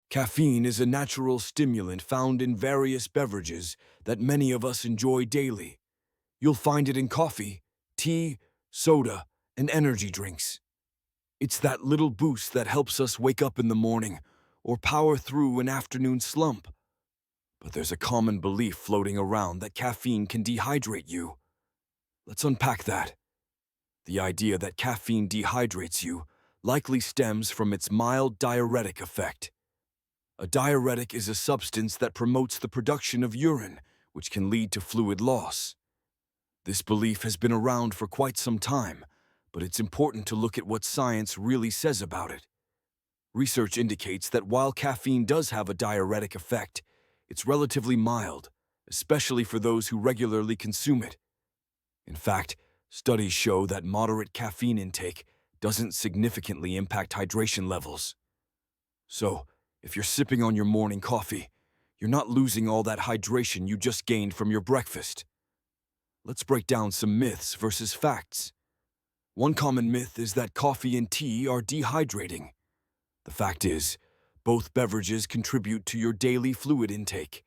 Caffeine is a natural stimulant found in various beverages that many of us enjoy daily. You'll find it in coffee, tea, soda, and energy drinks. It's that little boost that helps us wake up in the morning or power through an afternoon slump. But there's a common belief floating around that caffeine can dehydrate you. Let's unpack that. The idea that caffeine dehydrates you likely stems from its mild diuretic effect. A diuretic is a substance that promotes the production of urine, which can lead to fluid loss. This belief has been around for quite some time, but it's important to look at what science really says about it. Research indicates that while caffeine does have a diuretic effect, it's relatively mild, especially for those who regularly consume it. In fact, studies show that moderate caffeine intake doesn't significantly impact hydration levels. So, if you're sipping on your morning coffee, you're not losing all that hydration you just gained from your breakfast. Let's break down some myths versus facts. One common myth is that coffee and tea are dehydrating. The fact is, both beverages contribute to your daily fluid intake.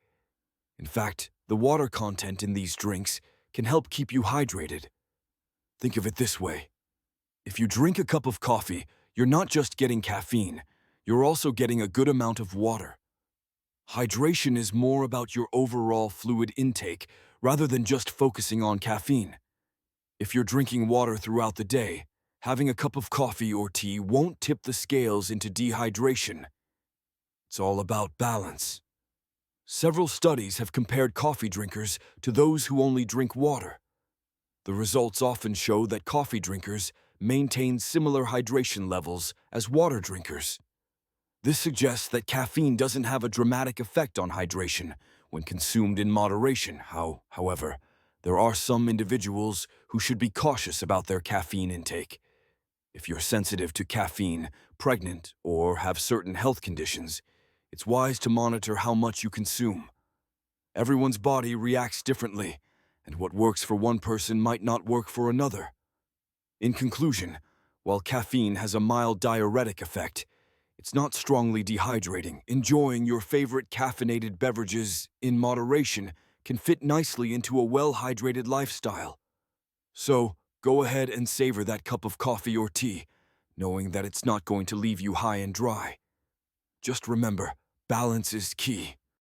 In fact, the water content in these drinks can help keep you hydrated. Think of it this way. If you drink a cup of coffee, you're not just getting caffeine, you're also getting a good amount of water. Hydration is more about your overall fluid intake rather than just focusing on caffeine. If you're drinking water throughout the day, having a cup of coffee or tea won't tip the scales into dehydration. It's all about balance. Several studies have compared coffee drinkers to those who only drink water. The results often show that coffee drinkers maintain similar hydration levels as water drinkers. This suggests that caffeine doesn't have a dramatic effect on hydration when consumed in moderation. However, there are some individuals who should be cautious about their caffeine intake. If you're sensitive to caffeine, pregnant, or have certain health conditions, it's wise to monitor how much you consume. Everyone's body reacts differently, and what works for one person might not work for another. In conclusion, while caffeine has a mild diuretic effect, it's not strongly dehydrating. Enjoying your favorite caffeinated beverages in moderation can fit nicely into a well-hydrated lifestyle. So, go ahead and savor that cup of coffee or tea, knowing that it's not going to leave you high and dry. Just remember, balance is key.